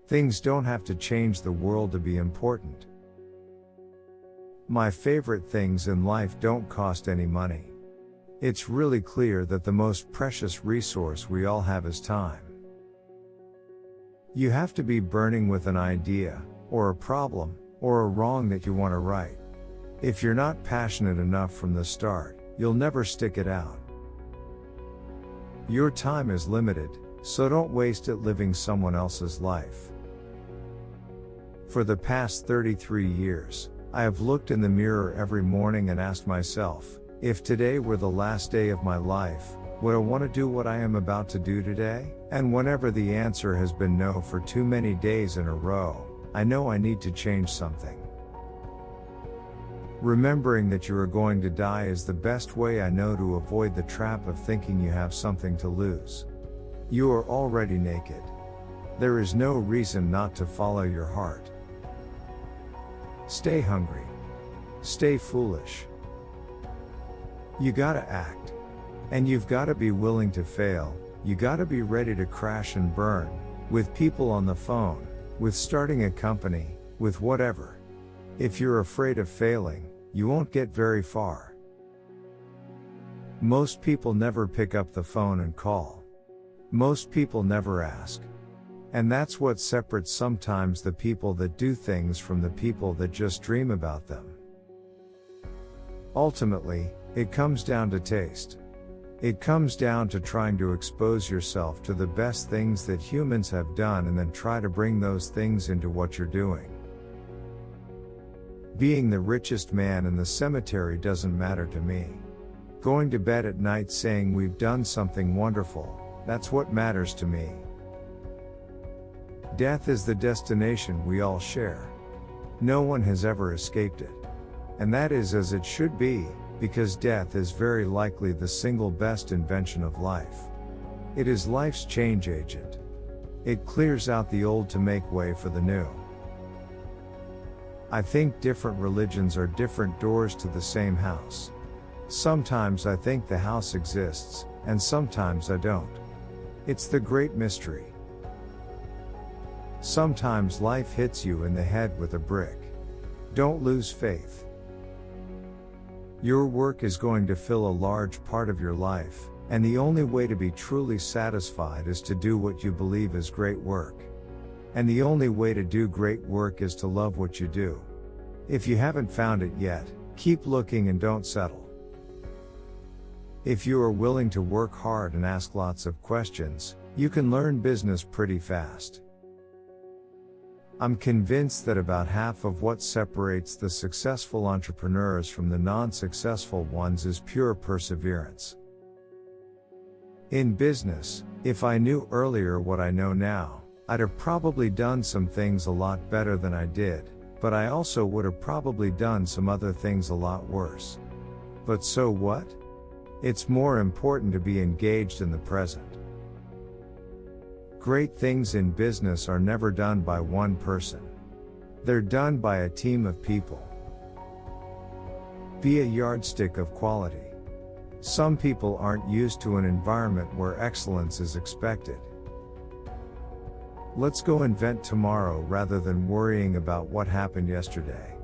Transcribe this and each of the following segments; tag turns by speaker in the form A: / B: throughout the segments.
A: Things don't have to change the world to be important. My favorite things in life don't cost any money. It's really clear that the most precious resource we all have is time. You have to be burning with an idea, or a problem, or a wrong that you want to right. If you're not passionate enough from the start, you'll never stick it out. Your time is limited, so don't waste it living someone else's life. For the past 33 years, I have looked in the mirror every morning and asked myself, if today were the last day of my life, would I want to do what I am about to do today? And whenever the answer has been no for too many days in a row, I know I need to change something. Remembering that you are going to die is the best way I know to avoid the trap of thinking you have something to lose. You are already naked. There is no reason not to follow your heart. Stay hungry. Stay foolish. You gotta act. And you've gotta be willing to fail, you gotta be ready to crash and burn, with people on the phone, with starting a company, with whatever. If you're afraid of failing, you won't get very far. Most people never pick up the phone and call. Most people never ask. And that's what separates sometimes the people that do things from the people that just dream about them. Ultimately, it comes down to taste. It comes down to trying to expose yourself to the best things that humans have done and then try to bring those things into what you're doing. Being the richest man in the cemetery doesn't matter to me. Going to bed at night saying we've done something wonderful, that's what matters to me. Death is the destination we all share. No one has ever escaped it. And that is as it should be, because death is very likely the single best invention of life. It is life's change agent. It clears out the old to make way for the new. I think different religions are different doors to the same house. Sometimes I think the house exists, and sometimes I don't. It's the great mystery. Sometimes life hits you in the head with a brick. Don't lose faith. Your work is going to fill a large part of your life, and the only way to be truly satisfied is to do what you believe is great work. And the only way to do great work is to love what you do. If you haven't found it yet, keep looking and don't settle. If you are willing to work hard and ask lots of questions, you can learn business pretty fast. I'm convinced that about half of what separates the successful entrepreneurs from the non-successful ones is pure perseverance. In business, if I knew earlier what I know now, I'd have probably done some things a lot better than I did, but I also would have probably done some other things a lot worse. But so what? It's more important to be engaged in the present. Great things in business are never done by one person. They're done by a team of people. Be a yardstick of quality. Some people aren't used to an environment where excellence is expected. Let's go invent tomorrow rather than worrying about what happened yesterday.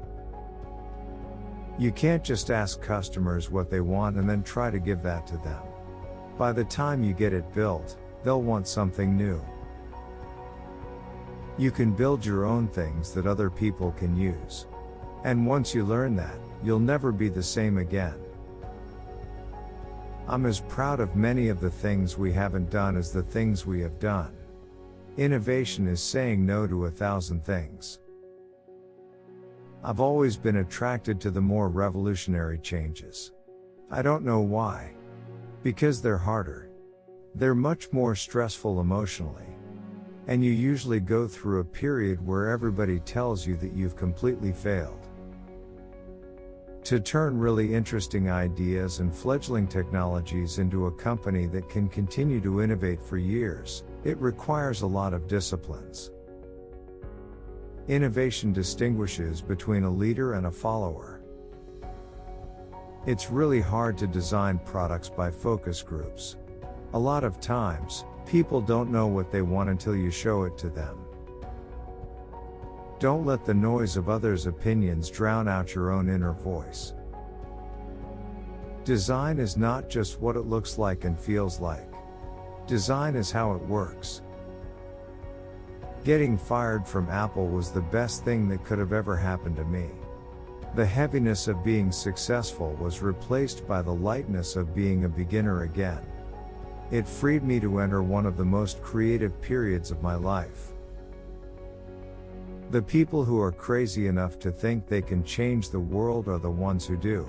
A: You can't just ask customers what they want and then try to give that to them. By the time you get it built, they'll want something new. You can build your own things that other people can use. And once you learn that, you'll never be the same again. I'm as proud of many of the things we haven't done as the things we have done. Innovation is saying no to 1,000 things. I've always been attracted to the more revolutionary changes. I don't know why. Because they're harder. They're much more stressful emotionally. And you usually go through a period where everybody tells you that you've completely failed. To turn really interesting ideas and fledgling technologies into a company that can continue to innovate for years, it requires a lot of disciplines. Innovation distinguishes between a leader and a follower. It's really hard to design products by focus groups. A lot of times, people don't know what they want until you show it to them. Don't let the noise of others' opinions drown out your own inner voice. Design is not just what it looks like and feels like. Design is how it works. Getting fired from Apple was the best thing that could have ever happened to me. The heaviness of being successful was replaced by the lightness of being a beginner again. It freed me to enter one of the most creative periods of my life. The people who are crazy enough to think they can change the world are the ones who do.